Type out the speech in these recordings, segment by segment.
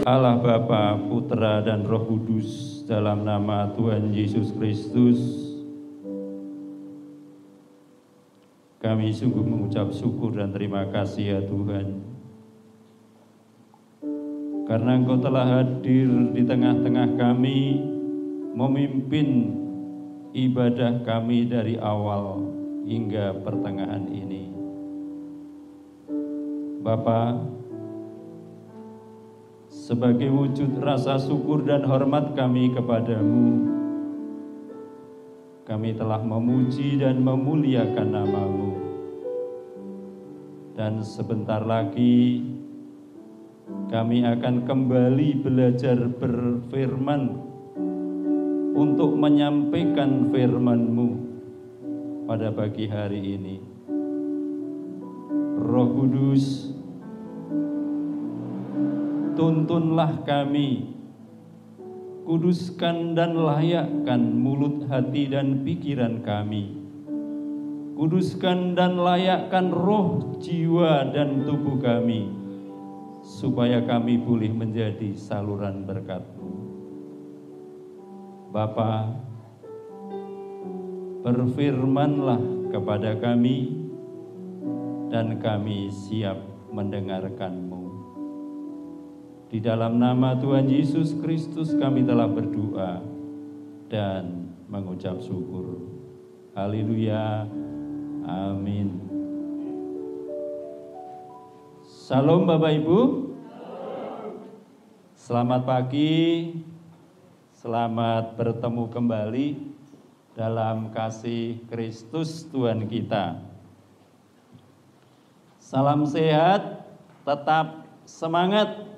Allah Bapa, Putra dan Roh Kudus, dalam nama Tuhan Yesus Kristus, kami sungguh mengucap syukur dan terima kasih ya Tuhan, karena Engkau telah hadir di tengah-tengah kami, memimpin ibadah kami dari awal hingga pertengahan ini. Bapa, sebagai wujud rasa syukur dan hormat kami kepadamu, kami telah memuji dan memuliakan nama-Mu. Dan sebentar lagi kami akan kembali belajar berfirman untuk menyampaikan firman-Mu pada pagi hari ini. Roh Kudus, tuntunlah kami, kuduskan dan layakkan mulut, hati, dan pikiran kami. Kuduskan dan layakkan roh, jiwa, dan tubuh kami, supaya kami boleh menjadi saluran berkat-Mu. Bapa, berfirmanlah kepada kami, dan kami siap mendengarkan-Mu. Di dalam nama Tuhan Yesus Kristus kami telah berdoa dan mengucap syukur. Haleluya. Amin. Salam Bapak Ibu. Selamat pagi. Selamat bertemu kembali dalam kasih Kristus Tuhan kita. Salam sehat, tetap semangat.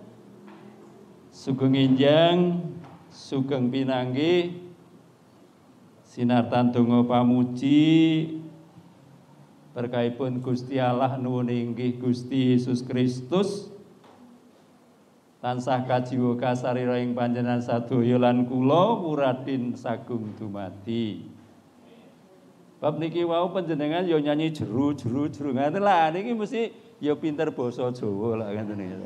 Sugeng Enjang, sugeng pinanggih, sinartan donga pamuji, berkahipun Gusti Allah nuwun inggih Gusti Yesus Kristus, tansah kajiwa kasarira ing panjenengan sadaya lan kula muradin sagung dumadi. Bab niki wau panjenengan ya nyanyi jeru ngaten lah, niki mesti ya pinter basa Jawa lah ngoten iki.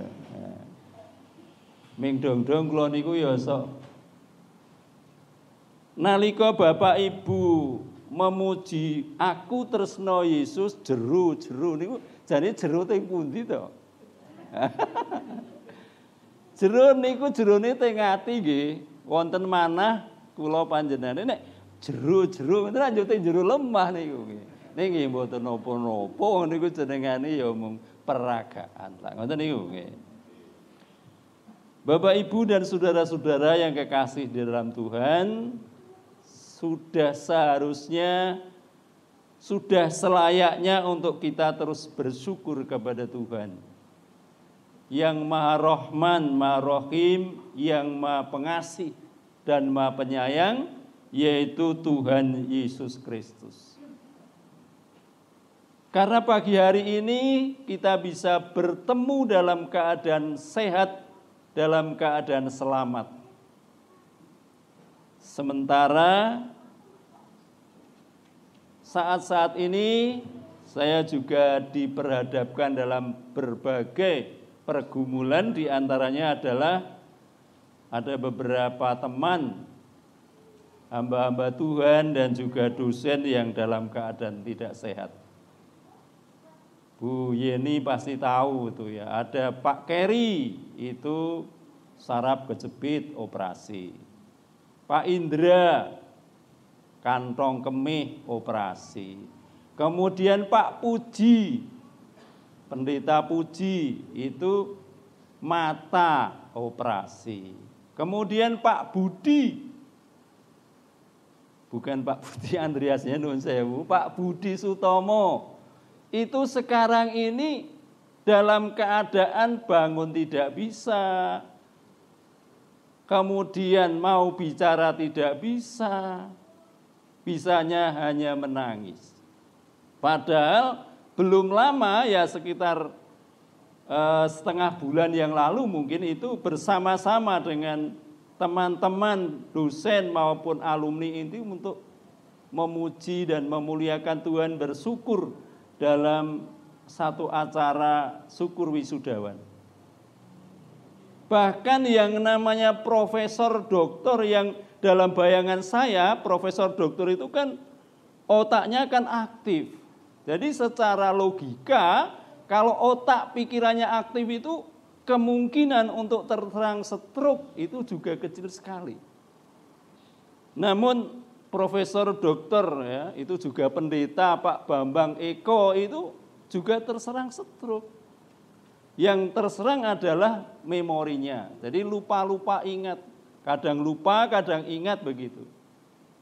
Ming dong-dong kula niku ya sok nalika Bapak Ibu memuji aku tresna Yesus jeru niku jane jeru teng pundi to? Jeru niku jerone teng ati nggih, wonten manah kula panjenengan nek jeru mboten lanjut teng jero lemah niku nggih. Niki mboten napa-napa niku jenengane ya mung peragaan lah ngoten niku nggih. Bapak, Ibu, dan saudara-saudara yang kekasih di dalam Tuhan, sudah seharusnya, sudah selayaknya untuk kita terus bersyukur kepada Tuhan. Yang Maha Rahman, Maha Rahim, yang Maha Pengasih dan Maha Penyayang, yaitu Tuhan Yesus Kristus. Karena pagi hari ini kita bisa bertemu dalam keadaan sehat, dalam keadaan selamat. Sementara saat-saat ini saya juga diperhadapkan dalam berbagai pergumulan, di antaranya adalah ada beberapa teman hamba-hamba Tuhan dan juga dosen yang dalam keadaan tidak sehat. Bu Yeni pasti tahu itu ya, ada Pak Keri itu saraf kejepit operasi. Pak Indra kantong kemih operasi. Kemudian Pak Puji, Pendeta Puji itu mata operasi. Kemudian Pak Budi, bukan Pak Budi Andreasnya nuwun sewu, Pak Budi Sutomo itu sekarang ini dalam keadaan bangun tidak bisa, kemudian mau bicara tidak bisa, bisanya hanya menangis. Padahal belum lama ya, sekitar setengah bulan yang lalu mungkin itu bersama-sama dengan teman-teman dosen maupun alumni ini untuk memuji dan memuliakan Tuhan, bersyukur dalam satu acara syukur wisudawan. Bahkan yang namanya profesor doktor, yang dalam bayangan saya profesor doktor itu kan otaknya kan aktif. Jadi secara logika kalau otak pikirannya aktif itu kemungkinan untuk terserang stroke itu juga kecil sekali. Namun profesor dokter ya, itu juga pendeta Pak Bambang Eko itu juga terserang stroke. Yang terserang adalah memorinya. Jadi lupa-lupa ingat. Kadang lupa, kadang ingat begitu.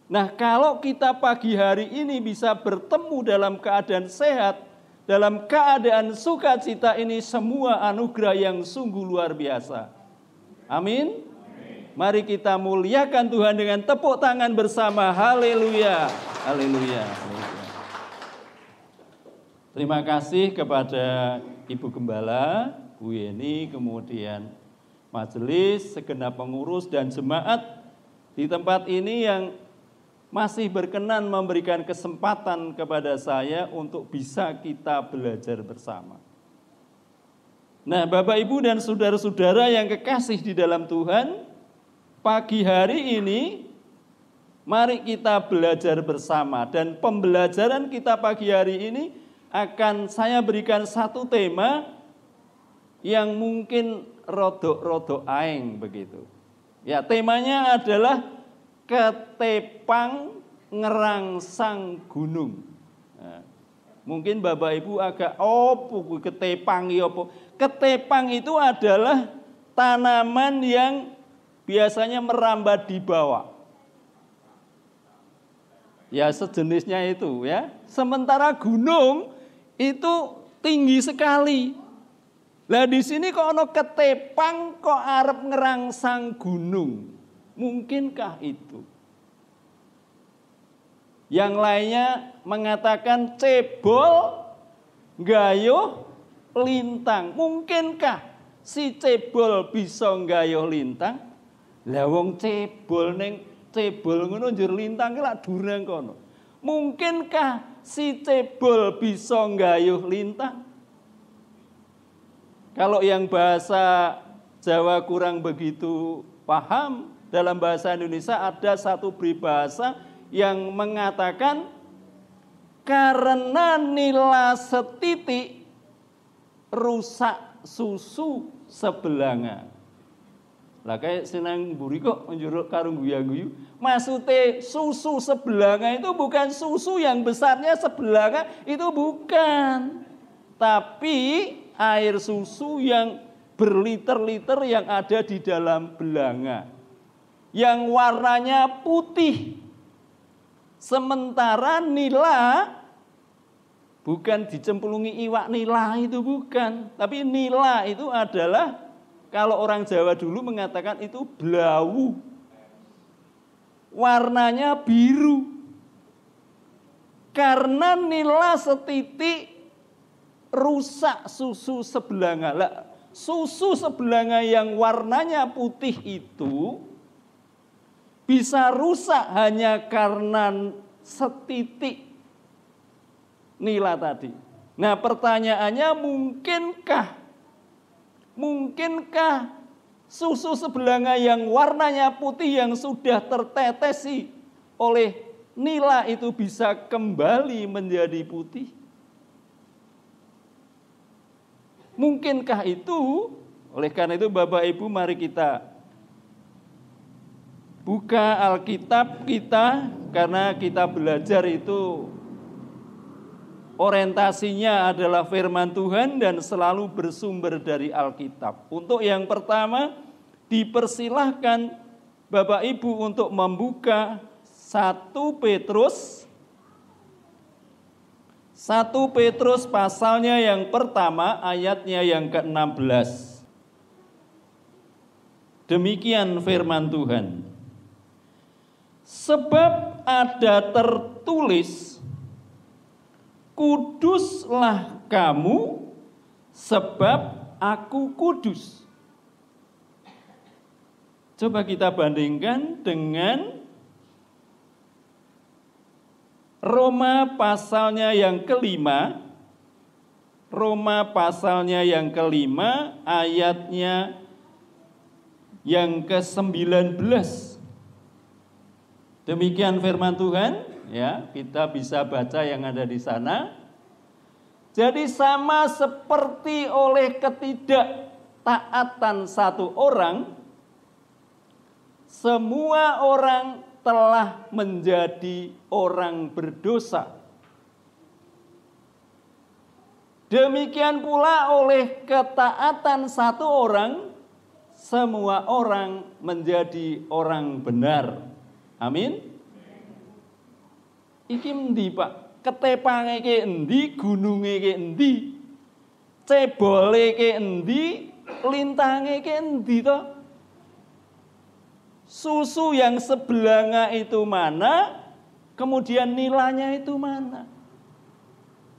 Nah, kalau kita pagi hari ini bisa bertemu dalam keadaan sehat, dalam keadaan sukacita, ini semua anugerah yang sungguh luar biasa. Amin. Mari kita muliakan Tuhan dengan tepuk tangan bersama. Haleluya. Haleluya. Terima kasih kepada Ibu Gembala, Bu Yeni, kemudian majelis, segenap pengurus dan jemaat di tempat ini yang masih berkenan memberikan kesempatan kepada saya untuk bisa kita belajar bersama. Nah, Bapak, Ibu, dan saudara-saudara yang kekasih di dalam Tuhan, pagi hari ini mari kita belajar bersama. Dan pembelajaran kita pagi hari ini akan saya berikan satu tema yang mungkin rodok-rodok aeng begitu. Ya, temanya adalah ketepang ngerangsang gunung. Nah, mungkin Bapak Ibu agak opo ketepang ya opo. Ketepang itu adalah tanaman yang biasanya merambat di bawah. Ya, sejenisnya itu ya. Sementara gunung itu tinggi sekali. Lah di sini kok ono ketepang kok arep ngerangsang gunung. Mungkinkah itu? Yang lainnya mengatakan cebol nggayuh lintang. Mungkinkah si cebol bisa nggayuh lintang? Lah wong cebol ngono njur lintang ki lak durang kono. Mungkinkah si cebol bisa nggayuh lintang? Kalau yang bahasa Jawa kurang begitu paham, dalam bahasa Indonesia ada satu peribahasa yang mengatakan karena nila setitik rusak susu sebelanga. Lah kayak senang buri kok njuruk karo guyu-guyu. Maksudnya susu sebelanga itu bukan susu yang besarnya sebelanga, itu bukan. Tapi air susu yang berliter-liter yang ada di dalam belanga. Yang warnanya putih. Sementara nila bukan dicemplungi iwak nila, itu bukan. Tapi nila itu adalah, kalau orang Jawa dulu mengatakan itu belawu. Warnanya biru. Karena nila setitik rusak susu sebelanga. Lah, susu sebelanga yang warnanya putih itu bisa rusak hanya karena setitik nila tadi. Nah, pertanyaannya mungkinkah susu sebelanga yang warnanya putih yang sudah tertetesi oleh nila itu bisa kembali menjadi putih? Mungkinkah itu? Oleh karena itu Bapak Ibu, mari kita buka Alkitab kita, karena kita belajar itu orientasinya adalah firman Tuhan dan selalu bersumber dari Alkitab. Untuk yang pertama, dipersilahkan Bapak Ibu untuk membuka 1 Petrus pasalnya yang pertama, ayatnya yang ke-16. Demikian firman Tuhan. Sebab ada tertulis, kuduslah kamu sebab aku kudus. Coba kita bandingkan dengan Roma pasalnya yang kelima. Roma pasalnya yang kelima ayatnya yang ke-19. Demikian firman Tuhan, ya, kita bisa baca yang ada di sana. Jadi sama seperti oleh ketidaktaatan satu orang, semua orang telah menjadi orang berdosa. Demikian pula oleh ketaatan satu orang, semua orang menjadi orang benar. Amin. Iki endi, Pak? Ketepange ke endi, gununge ke endi, cebole ke endi, lintange ke endi to? Susu yang sebelanga itu mana? Kemudian nilainya itu mana?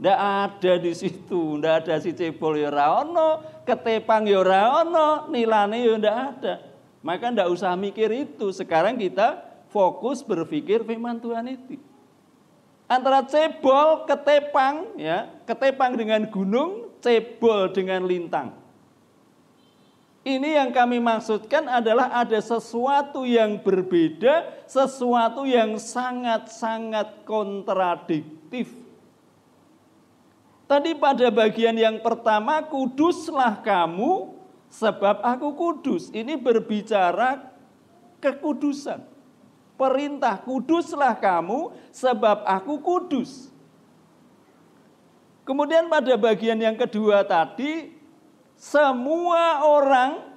Ndak ada di situ, ndak ada si cebol ya ora ono, ketepang ya ora ono, nilane ya ndak ada. Maka ndak usah mikir itu. Sekarang kita fokus berpikir firman Tuhan itu. Antara cebol, ketepang, ya, ketepang dengan gunung, cebol dengan lintang. Ini yang kami maksudkan adalah ada sesuatu yang berbeda, sesuatu yang sangat-sangat kontradiktif. Tadi pada bagian yang pertama, kuduslah kamu sebab aku kudus. Ini berbicara kekudusan. Perintah, kuduslah kamu sebab aku kudus. Kemudian pada bagian yang kedua tadi, semua orang,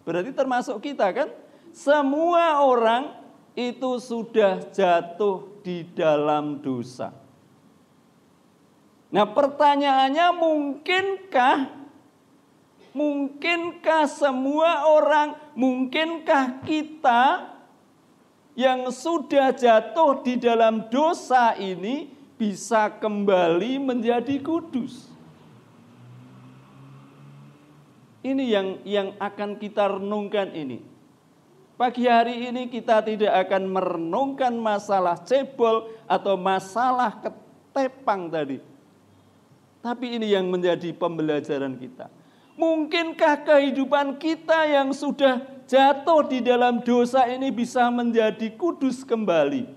berarti termasuk kita kan? Semua orang itu sudah jatuh di dalam dosa. Nah, pertanyaannya, mungkinkah semua orang, mungkinkah kita yang sudah jatuh di dalam dosa ini bisa kembali menjadi kudus? Ini yang akan kita renungkan ini. Pagi hari ini kita tidak akan merenungkan masalah cebol atau masalah ketepang tadi. Tapi ini yang menjadi pembelajaran kita. Mungkinkah kehidupan kita yang sudah jatuh di dalam dosa ini bisa menjadi kudus kembali?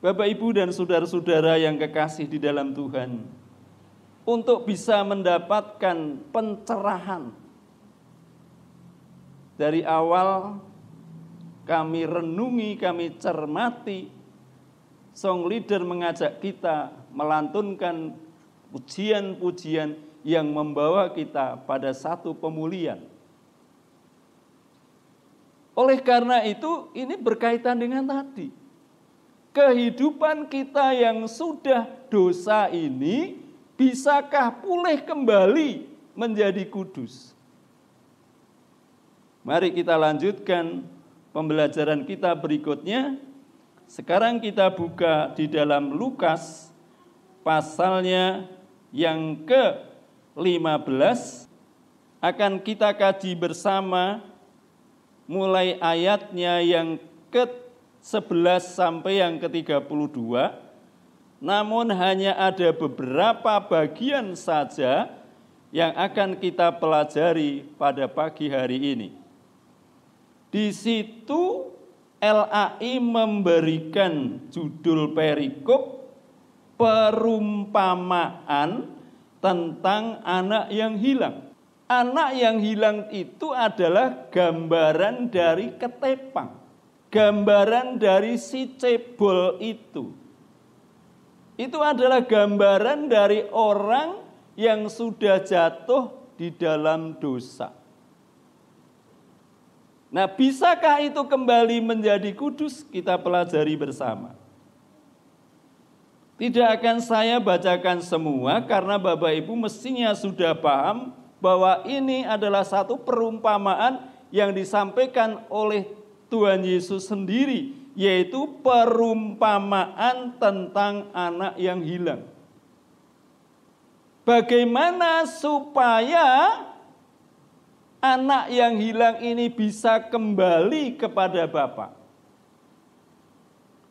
Bapak, Ibu, dan saudara-saudara yang kekasih di dalam Tuhan, untuk bisa mendapatkan pencerahan dari awal kami renungi, kami cermati, song leader mengajak kita melantunkan pujian-pujian yang membawa kita pada satu pemulihan. Oleh karena itu, ini berkaitan dengan tadi. Kehidupan kita yang sudah dosa ini, bisakah pulih kembali menjadi kudus? Mari kita lanjutkan pembelajaran kita berikutnya. Sekarang kita buka di dalam Lukas pasalnya yang ke-15, akan kita kaji bersama mulai ayatnya yang ke-11 sampai yang ke-32. Namun hanya ada beberapa bagian saja yang akan kita pelajari pada pagi hari ini. Di situ LAI memberikan judul perikop perumpamaan tentang anak yang hilang. Anak yang hilang itu adalah gambaran dari ketepang, gambaran dari si cebol itu. Itu adalah gambaran dari orang yang sudah jatuh di dalam dosa. Nah, bisakah itu kembali menjadi kudus? Kita pelajari bersama. Tidak akan saya bacakan semua karena Bapak Ibu mestinya sudah paham bahwa ini adalah satu perumpamaan yang disampaikan oleh Tuhan Yesus sendiri, yaitu perumpamaan tentang anak yang hilang. Bagaimana supaya anak yang hilang ini bisa kembali kepada Bapa?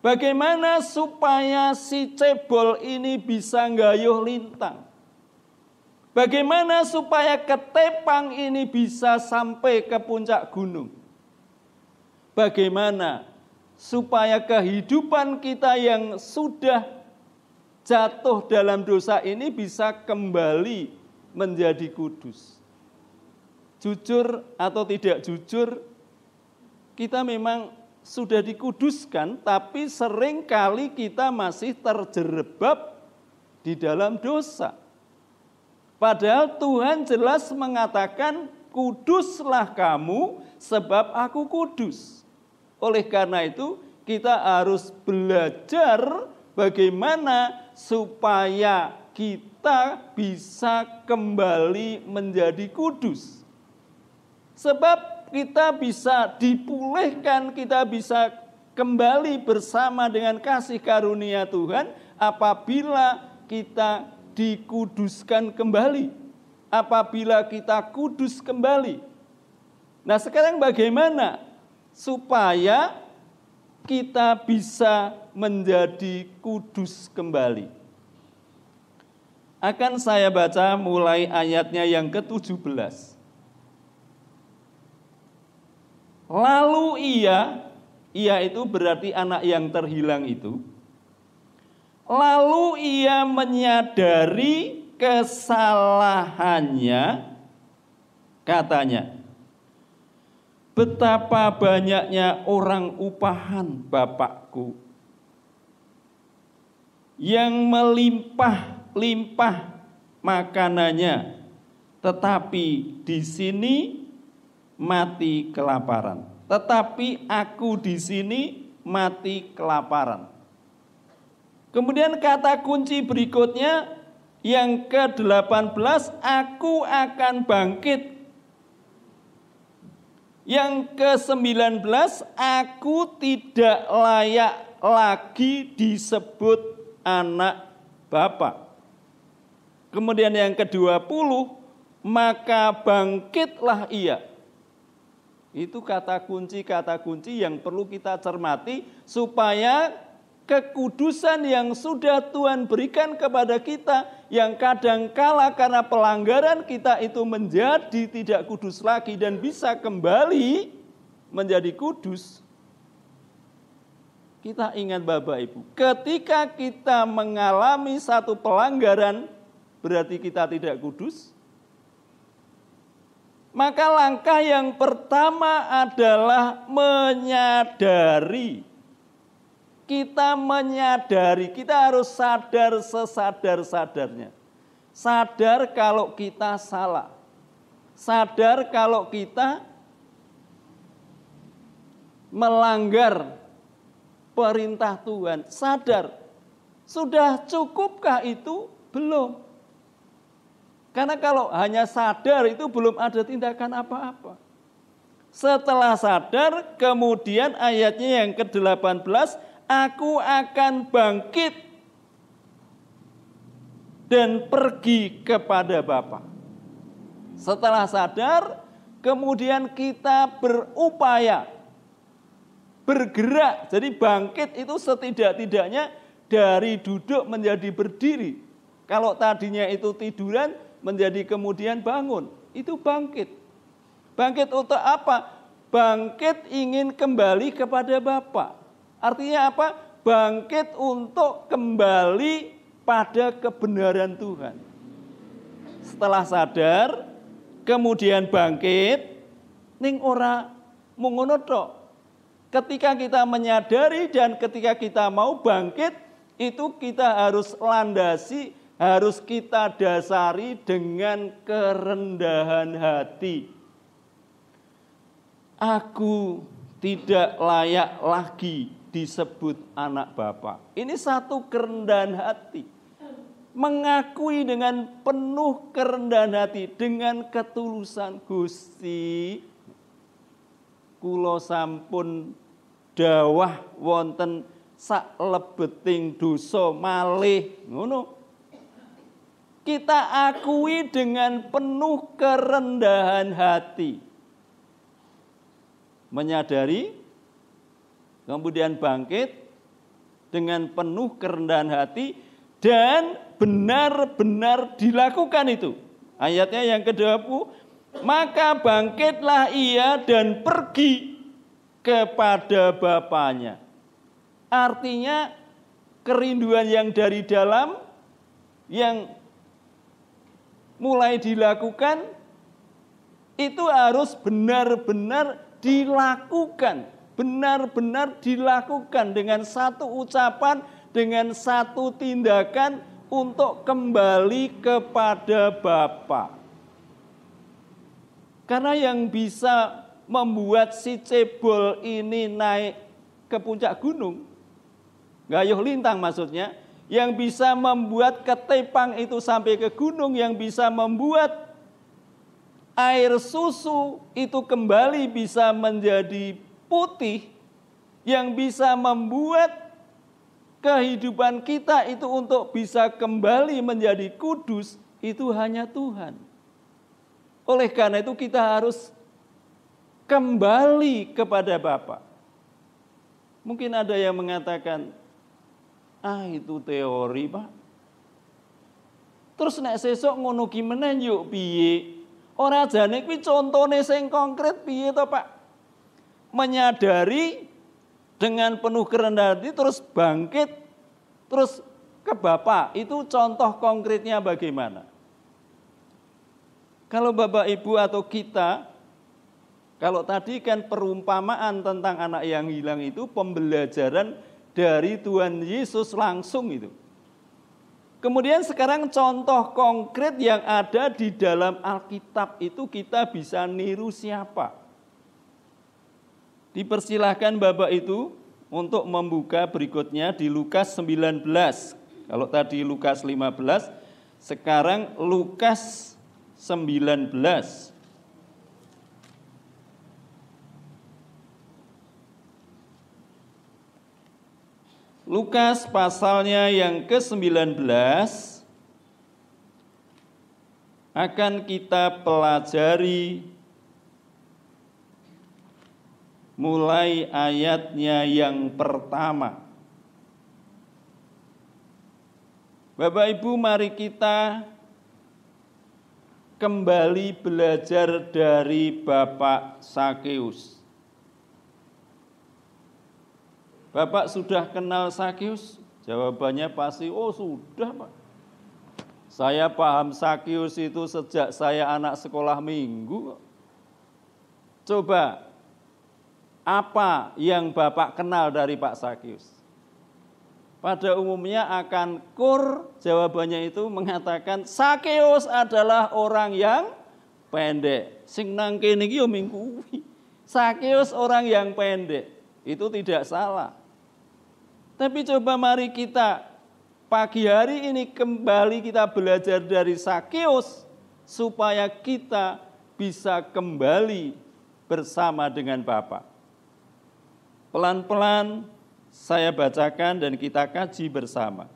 Bagaimana supaya si cebol ini bisa nggayuh lintang? Bagaimana supaya ketepang ini bisa sampai ke puncak gunung? Bagaimana supaya kehidupan kita yang sudah jatuh dalam dosa ini bisa kembali menjadi kudus? Jujur atau tidak jujur, kita memang sudah dikuduskan, tapi seringkali kita masih terjerembab di dalam dosa. Padahal Tuhan jelas mengatakan, kuduslah kamu sebab aku kudus. Oleh karena itu kita harus belajar bagaimana supaya kita bisa kembali menjadi kudus. Sebab kita bisa dipulihkan, kita bisa kembali bersama dengan kasih karunia Tuhan apabila kita dikuduskan kembali, apabila kita kudus kembali. Nah, sekarang bagaimana supaya kita bisa menjadi kudus kembali? Akan saya baca mulai ayatnya yang ke-17. Lalu ia itu berarti anak yang terhilang itu. Lalu ia menyadari kesalahannya, katanya, betapa banyaknya orang upahan bapakku yang melimpah-limpah makanannya, tetapi di sini mati kelaparan. Tetapi aku di sini mati kelaparan. Kemudian kata kunci berikutnya yang ke-18, aku akan bangkit. Yang ke-19, aku tidak layak lagi disebut anak Bapa. Kemudian yang ke-20, maka bangkitlah ia. Itu kata kunci yang perlu kita cermati supaya kekudusan yang sudah Tuhan berikan kepada kita, yang kadangkala karena pelanggaran kita itu menjadi tidak kudus lagi dan bisa kembali menjadi kudus. Kita ingat Bapak Ibu, ketika kita mengalami satu pelanggaran, berarti kita tidak kudus. Maka langkah yang pertama adalah menyadari. Kita menyadari, kita harus sadar sesadar-sadarnya. Sadar kalau kita salah. Sadar kalau kita melanggar perintah Tuhan. Sadar. Sudah cukupkah itu? Belum. Karena kalau hanya sadar itu belum ada tindakan apa-apa. Setelah sadar, kemudian ayatnya yang ke-18, aku akan bangkit dan pergi kepada Bapa. Setelah sadar, kemudian kita berupaya, bergerak. Jadi bangkit itu setidak-tidaknya dari duduk menjadi berdiri. Kalau tadinya itu tiduran, menjadi kemudian bangun. Itu bangkit. Bangkit untuk apa? Bangkit ingin kembali kepada Bapa. Artinya apa? Bangkit untuk kembali pada kebenaran Tuhan. Setelah sadar, kemudian bangkit, ning ora mungono tok. Ketika kita menyadari dan ketika kita mau bangkit, itu kita harus landasi, harus kita dasari dengan kerendahan hati. Aku tidak layak lagi disebut anak Bapa. Ini satu kerendahan hati. Mengakui dengan penuh kerendahan hati, dengan ketulusan, Gusti, kula sampun dawah wonten saklebeting dosa malih, ngono. Kita akui dengan penuh kerendahan hati. Menyadari, kemudian bangkit dengan penuh kerendahan hati dan benar-benar dilakukan itu. Ayatnya yang ke-20, maka bangkitlah ia dan pergi kepada Bapanya. Artinya kerinduan yang dari dalam, yang mulai dilakukan, itu harus benar-benar dilakukan. Benar-benar dilakukan dengan satu ucapan, dengan satu tindakan, untuk kembali kepada Bapa. Karena yang bisa membuat si cebol ini naik ke puncak gunung, gayuh lintang maksudnya, yang bisa membuat ketepang itu sampai ke gunung, yang bisa membuat air susu itu kembali bisa menjadi putih, yang bisa membuat kehidupan kita itu untuk bisa kembali menjadi kudus, itu hanya Tuhan. Oleh karena itu kita harus kembali kepada Bapa. Mungkin ada yang mengatakan, itu teori, Pak. Terus nek sesuk ngono ki meneh yuk piye? Ora jane kuwi contone sing konkret piye to, Pak? Menyadari dengan penuh kerendahan hati, terus bangkit, terus ke Bapa. Itu contoh konkretnya bagaimana? Kalau Bapak Ibu atau kita, kalau tadi kan perumpamaan tentang anak yang hilang itu pembelajaran dari Tuhan Yesus langsung itu. Kemudian sekarang contoh konkret yang ada di dalam Alkitab itu kita bisa niru siapa? Dipersilahkan Bapak itu untuk membuka berikutnya di Lukas 19. Kalau tadi Lukas 15, sekarang Lukas 19. Lukas pasalnya yang ke-19 akan kita pelajari mulai ayatnya yang pertama. Bapak Ibu, mari kita kembali belajar dari Bapak Sakeus. Bapak sudah kenal Sakeus? Jawabannya pasti, sudah Pak. Saya paham Sakeus itu sejak saya anak sekolah minggu. Coba, apa yang Bapak kenal dari Pak Sakeus? Pada umumnya akan jawabannya itu mengatakan Sakeus adalah orang yang pendek. Sing nang kene iki yo minggu. Sakeus orang yang pendek. Itu tidak salah. Tapi coba mari kita pagi hari ini kembali kita belajar dari Sakeus supaya kita bisa kembali bersama dengan Bapa. Pelan-pelan saya bacakan dan kita kaji bersama.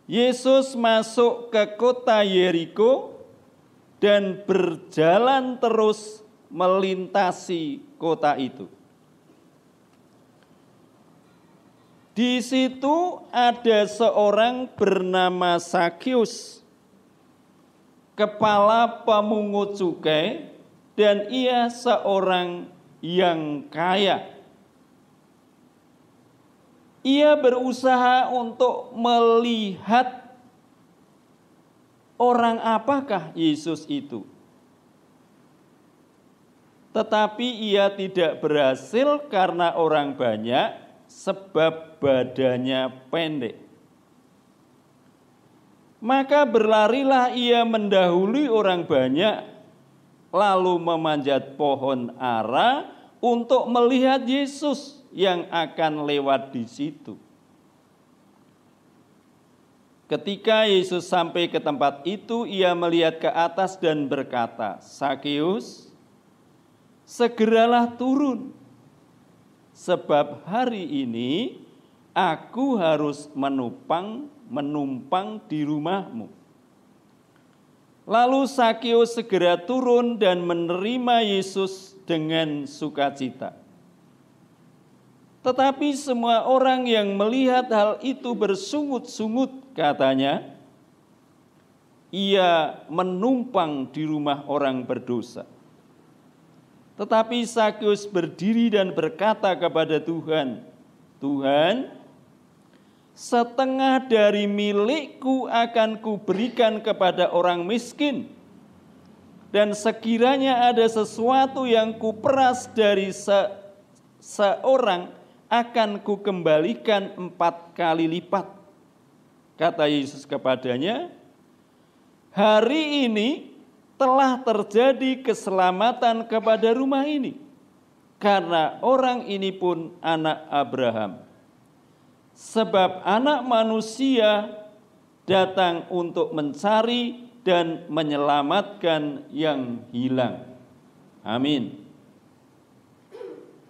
Yesus masuk ke kota Yeriko dan berjalan terus melintasi kota itu. Di situ ada seorang bernama Sakeus, kepala pemungut cukai, dan ia seorang yang kaya. Ia berusaha untuk melihat orang apakah Yesus itu. Tetapi ia tidak berhasil karena orang banyak, sebab badannya pendek. Maka berlarilah ia mendahului orang banyak, lalu memanjat pohon ara untuk melihat Yesus yang akan lewat di situ. Ketika Yesus sampai ke tempat itu, ia melihat ke atas dan berkata, Sakeus, segeralah turun, sebab hari ini aku harus menumpang di rumahmu. Lalu Sakeus segera turun dan menerima Yesus dengan sukacita. Tetapi semua orang yang melihat hal itu bersungut-sungut, katanya, ia menumpang di rumah orang berdosa. Tetapi Sakeus berdiri dan berkata kepada Tuhan, Tuhan, setengah dari milikku akan kuberikan kepada orang miskin, dan sekiranya ada sesuatu yang kuperas dari seorang, akan kukembalikan 4 kali lipat. Kata Yesus kepadanya, hari ini telah terjadi keselamatan kepada rumah ini, karena orang ini pun anak Abraham. Sebab anak manusia datang untuk mencari dan menyelamatkan yang hilang. Amin.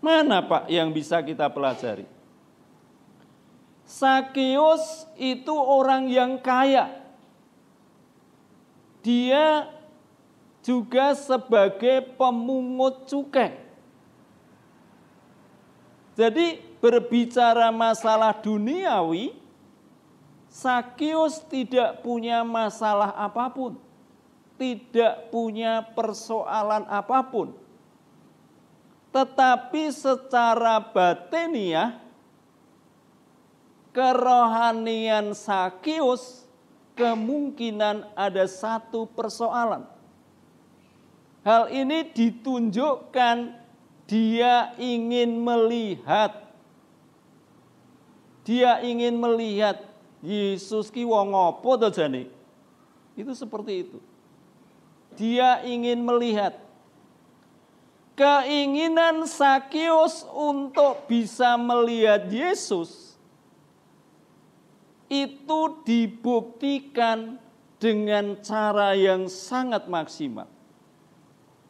Mana Pak yang bisa kita pelajari? Sakeus itu orang yang kaya. Dia juga sebagai pemungut cukai. Jadi berbicara masalah duniawi, Sakeus tidak punya masalah apapun, tidak punya persoalan apapun. Tetapi secara batiniah, kerohanian Sakeus kemungkinan ada satu persoalan. Hal ini ditunjukkan dia ingin melihat. Dia ingin melihat Yesus ki wong apa to jane? Itu seperti itu. Dia ingin melihat. Keinginan Sakeus untuk bisa melihat Yesus itu dibuktikan dengan cara yang sangat maksimal.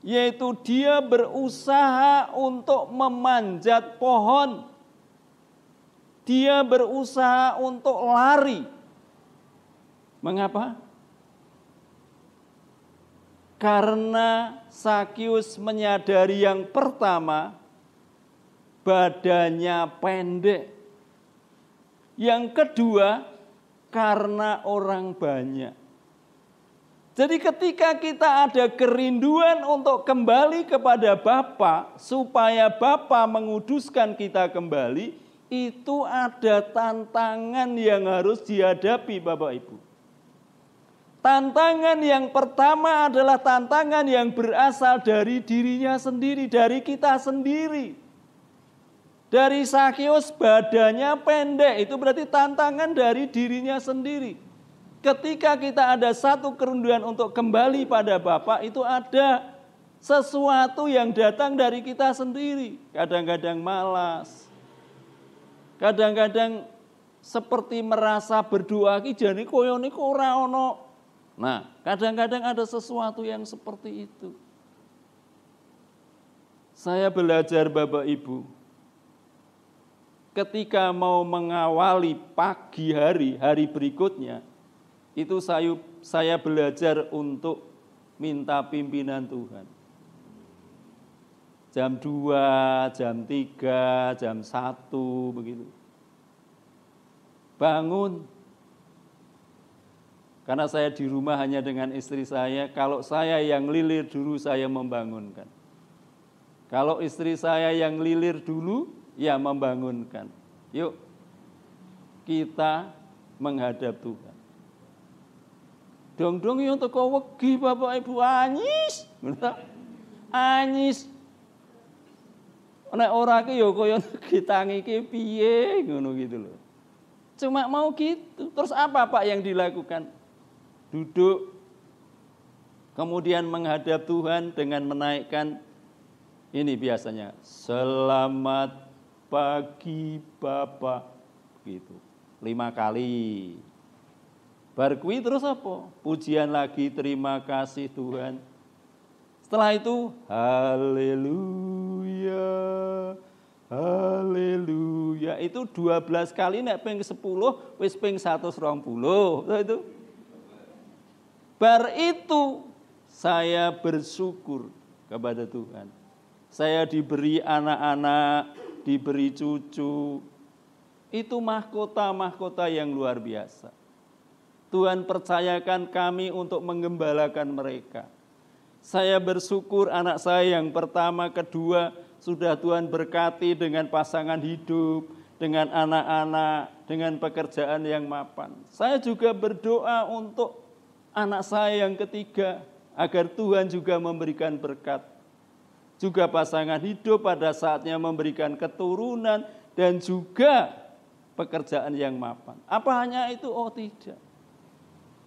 Yaitu dia berusaha untuk memanjat pohon. Dia berusaha untuk lari. Mengapa? Karena Sakeus menyadari yang pertama, badannya pendek. Yang kedua, karena orang banyak. Jadi ketika kita ada kerinduan untuk kembali kepada Bapa, supaya Bapa menguduskan kita kembali, itu ada tantangan yang harus dihadapi Bapak Ibu. Tantangan yang pertama adalah tantangan yang berasal dari dirinya sendiri, dari kita sendiri. Dari Sakeus badannya pendek, itu berarti tantangan dari dirinya sendiri. Ketika kita ada satu kerinduan untuk kembali pada Bapa, itu ada sesuatu yang datang dari kita sendiri. Kadang-kadang malas. Kadang-kadang seperti merasa berdoa ki jane koyo niku ora ono. Nah, kadang-kadang ada sesuatu yang seperti itu. Saya belajar Bapak Ibu, ketika mau mengawali pagi hari berikutnya, itu saya belajar untuk minta pimpinan Tuhan. Jam 2, jam 3, jam 1, begitu. Bangun. Karena saya di rumah hanya dengan istri saya, kalau saya yang lilir dulu, saya membangunkan. Kalau istri saya yang lilir dulu, ya membangunkan. Yuk, kita menghadap Tuhan. Dong-dong yang teko wegi Bapak Ibu anyis. Anyis. Nek ora ki ya kaya ditangi ki piye ngono gitu loh. Cuma mau gitu. Terus apa Pak yang dilakukan? Duduk. Kemudian menghadap Tuhan dengan menaikkan ini biasanya. Selamat pagi Bapak. Gitu. 5 kali. Bar kuwi terus apa? Pujian lagi, terima kasih Tuhan. Setelah itu, haleluya, haleluya. Itu 12 kali, nek ping 10, wis ping 120. Itu. Bar itu, saya bersyukur kepada Tuhan. Saya diberi anak-anak, diberi cucu. Itu mahkota-mahkota yang luar biasa. Tuhan percayakan kami untuk menggembalakan mereka. Saya bersyukur anak saya yang pertama, kedua sudah Tuhan berkati dengan pasangan hidup, dengan anak-anak, dengan pekerjaan yang mapan. Saya juga berdoa untuk anak saya yang ketiga, agar Tuhan juga memberikan berkat. Juga pasangan hidup pada saatnya memberikan keturunan dan juga pekerjaan yang mapan. Apa hanya itu? Oh tidak.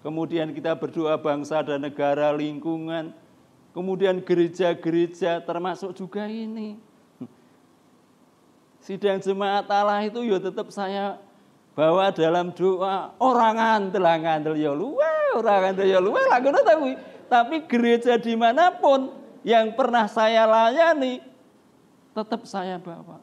Kemudian kita berdoa bangsa dan negara, lingkungan, kemudian gereja-gereja termasuk juga ini. Sidang jemaat Allah itu ya tetap saya bawa dalam doa. Orang ngandel ya luwe, orang ngandel ya luwe. Tapi gereja dimanapun yang pernah saya layani, tetap saya bawa.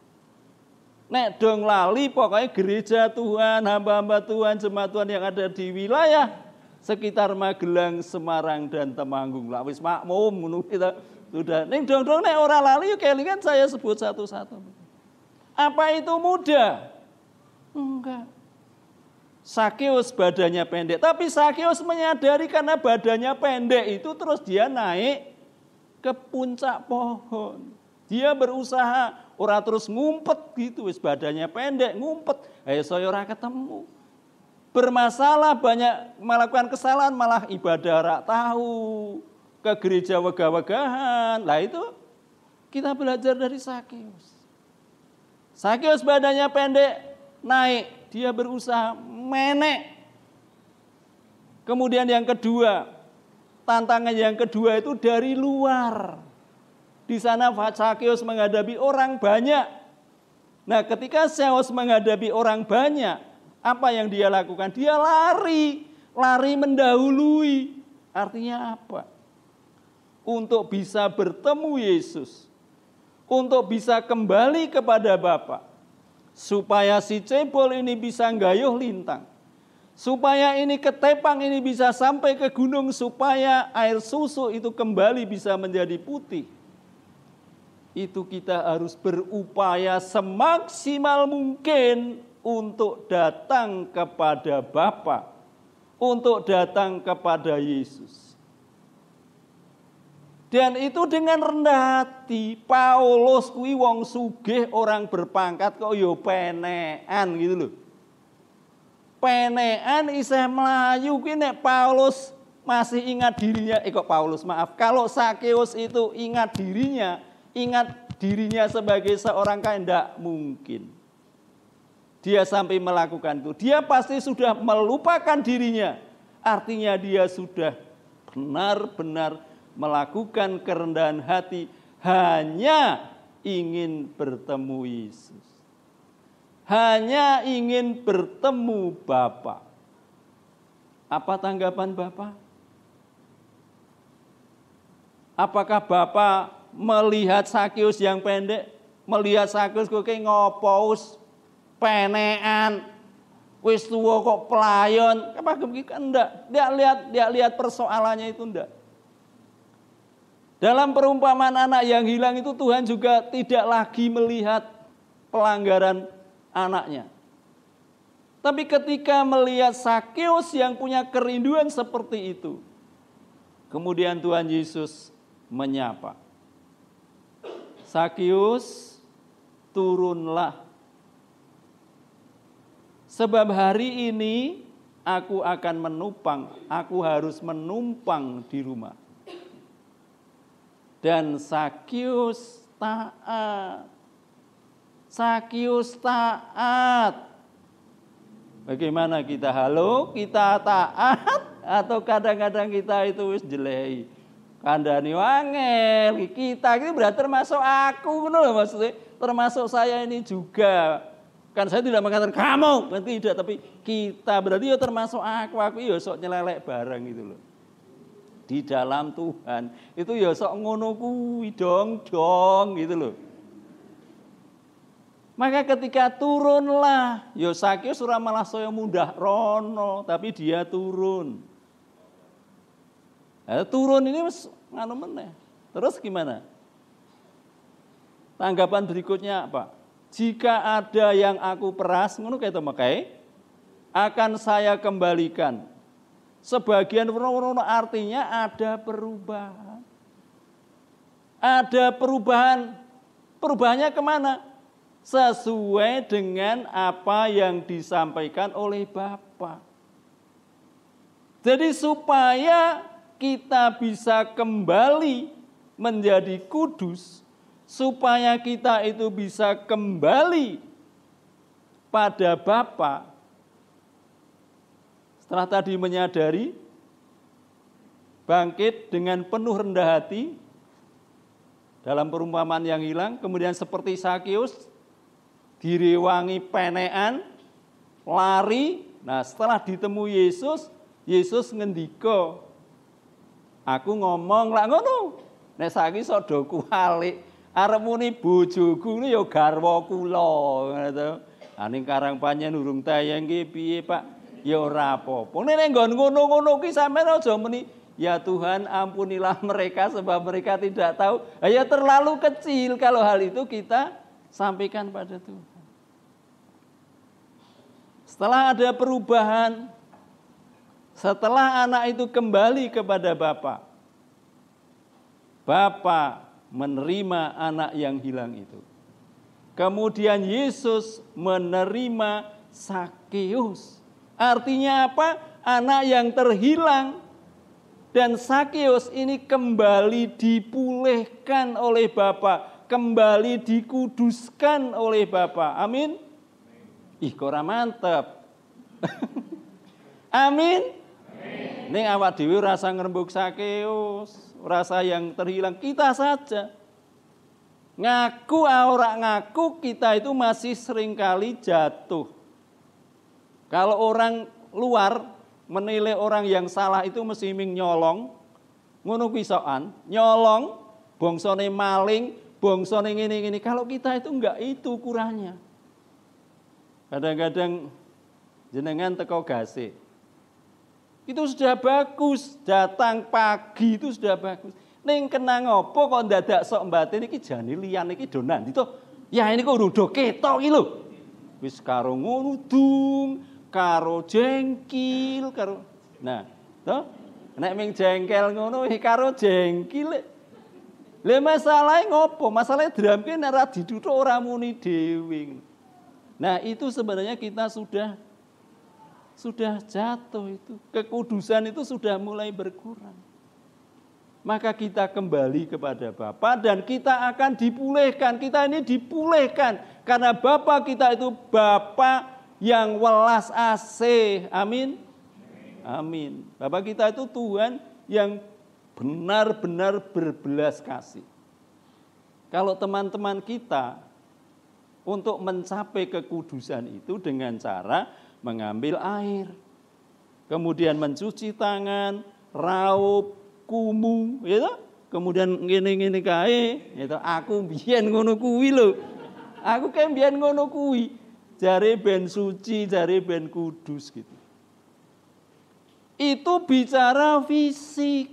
Nek dong lali pokoknya gereja Tuhan, hamba-hamba Tuhan, jemaat Tuhan yang ada di wilayah sekitar Magelang, Semarang dan Temanggung. Lah wis makmum ngono kita sudah. Ning dong nek ora lali kelingan saya sebut satu-satu. Apa itu mudah? Enggak. Sakeus badannya pendek, tapi Sakeus menyadari karena badannya pendek itu terus dia naik ke puncak pohon. Dia berusaha, ora terus ngumpet gitu, wis badannya pendek ngumpet. Saya ora ketemu. Bermasalah, banyak melakukan kesalahan, malah ibadah rak tahu, ke gereja wegah-wegahan. Lah itu kita belajar dari Sakeus. Sakeus badannya pendek, naik, dia berusaha menek. Kemudian yang kedua, tantangan yang kedua itu dari luar. Di sana Sakeus menghadapi orang banyak. Nah, ketika Sakeus menghadapi orang banyak, apa yang dia lakukan? Dia lari mendahului. Artinya apa? Untuk bisa bertemu Yesus, untuk bisa kembali kepada Bapa, supaya si cebol ini bisa gayuh lintang, supaya ini ketepang ini bisa sampai ke gunung, supaya air susu itu kembali bisa menjadi putih. Itu kita harus berupaya semaksimal mungkin untuk datang kepada Bapa, untuk datang kepada Yesus. Dan itu dengan rendah hati. Paulus kuwi wong sugih, orang berpangkat kok yo penekan gitu loh. Penekan isih melayu kuwi nek Paulus masih ingat dirinya, kalau Sakeus itu ingat dirinya sebagai seorang kaya, enggak mungkin. Dia sampai melakukan itu. Dia pasti sudah melupakan dirinya. Artinya dia sudah benar-benar melakukan kerendahan hati, hanya ingin bertemu Yesus. Hanya ingin bertemu Bapa. Apa tanggapan Bapa? Apakah Bapa melihat Sakeus yang pendek, melihat Sakeus kok ngopos, penekan, wis tuwa kok pelayon, apa demikian? Enggak. Dia lihat persoalannya itu enggak. Dalam perumpamaan anak yang hilang itu Tuhan juga tidak lagi melihat pelanggaran anaknya. Tapi ketika melihat Sakeus yang punya kerinduan seperti itu, kemudian Tuhan Yesus menyapa. Sakeus, turunlah. Sebab hari ini aku harus menumpang di rumah. Dan Sakeus taat. Bagaimana kita? Kita taat atau kadang-kadang kita itu wis jelei. Kandhani wangel. Kita itu berarti termasuk aku loh, maksudnya termasuk saya ini juga. Kan saya tidak mengatakan kamu, tidak, tapi kita berarti ya termasuk aku ya sok nyelelek bareng gitu loh. Di dalam Tuhan itu ya sok ngono kuwi dong gitu loh. Maka ketika turunlah, ya Sakeus ora malah saya mundah rono, tapi dia turun. Turun ini nganu meneh. Terus gimana? Tanggapan berikutnya apa? Jika ada yang aku peras, ngono kayak makai, akan saya kembalikan. Sebagian rono artinya ada perubahan. Ada perubahan. Perubahannya kemana? Sesuai dengan apa yang disampaikan oleh Bapa. Jadi supaya kita bisa kembali menjadi kudus, supaya kita itu bisa kembali pada Bapa. Setelah tadi menyadari, bangkit dengan penuh rendah hati dalam perumpamaan yang hilang, kemudian seperti Sakeus direwangi penekan, lari. Nah, setelah ditemu Yesus, Yesus ngendika, aku ngomong lak ngono. Nek saiki sodo kualik, arep muni bojoku ya garwa kula ngono. Aning karang panjen urung tayang ki piye, Pak? Ya ora apa-apa. Nek nggon ngono-ngono ki sampeyan aja muni, ya Tuhan ampunilah mereka sebab mereka tidak tahu. Ya terlalu kecil kalau hal itu kita sampaikan pada Tuhan. Setelah ada perubahan, setelah anak itu kembali kepada Bapa, Bapa menerima anak yang hilang itu. Kemudian Yesus menerima Sakeus. Artinya apa? Anak yang terhilang. Dan Sakeus ini kembali dipulihkan oleh Bapa, kembali dikuduskan oleh Bapa. Amin. Ih, kora mantep. Amin. Ning awak dhewe rasa ngrembug Sakeus, rasa yang terhilang kita saja. Ngaku ora ngaku kita itu masih seringkali jatuh. Kalau orang luar menilai orang yang salah itu mesti nyolong, ngono kuwi sokan, nyolong, bongsone maling, bongsone ngene-ngene. Kalau kita itu enggak itu ukurannya. Kadang-kadang jenengan teko gase. Itu sudah bagus, datang pagi itu sudah bagus. Ning kena ngopo kok ndadak sok mbatin iki jane liyan iki donan itu. Ya ini kok udah ketok iki lho. Wis karo ngudung, karo jengkil, karo. Nah, toh nek ming jengkel ngono iki karo jengkil. Lah masalahe ngopo? Masalahe dramke nek ora dituthuk ora muni dhewe. Nah, itu sebenarnya kita sudah jatuh itu. Kekudusan itu sudah mulai berkurang. Maka kita kembali kepada Bapa dan kita akan dipulihkan. Kita ini dipulihkan karena Bapa kita itu Bapa yang welas asih. Amin. Amin. Bapa kita itu Tuhan yang benar-benar berbelas kasih. Kalau teman-teman kita untuk mencapai kekudusan itu dengan cara mengambil air, kemudian mencuci tangan, raup, kumu, gitu. Kemudian ngene-ngene kae, gitu. Aku mbiyen ngono kuwi lho. Aku kan mbiyen ngono kuwi. Jare ben suci, jare ben kudus gitu. Itu bicara fisik,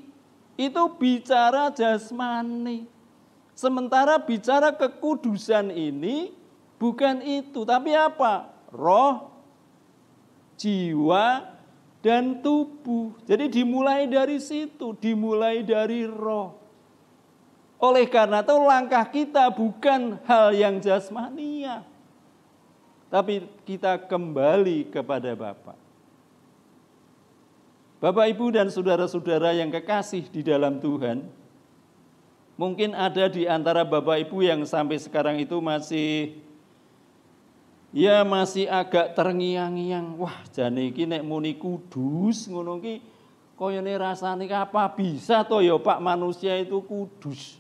itu bicara jasmani. Sementara bicara kekudusan ini bukan itu, tapi apa? Roh, jiwa, dan tubuh. Jadi dimulai dari situ, dimulai dari roh. Oleh karena itu langkah kita bukan hal yang jasmania, tapi kita kembali kepada Bapa. Bapak, Ibu, dan saudara-saudara yang kekasih di dalam Tuhan, mungkin ada di antara Bapak Ibu yang sampai sekarang itu masih agak terngiang-ngiang. Wah, jane iki nek muni kudus ngono ki koyone rasane apa bisa to ya Pak manusia itu kudus.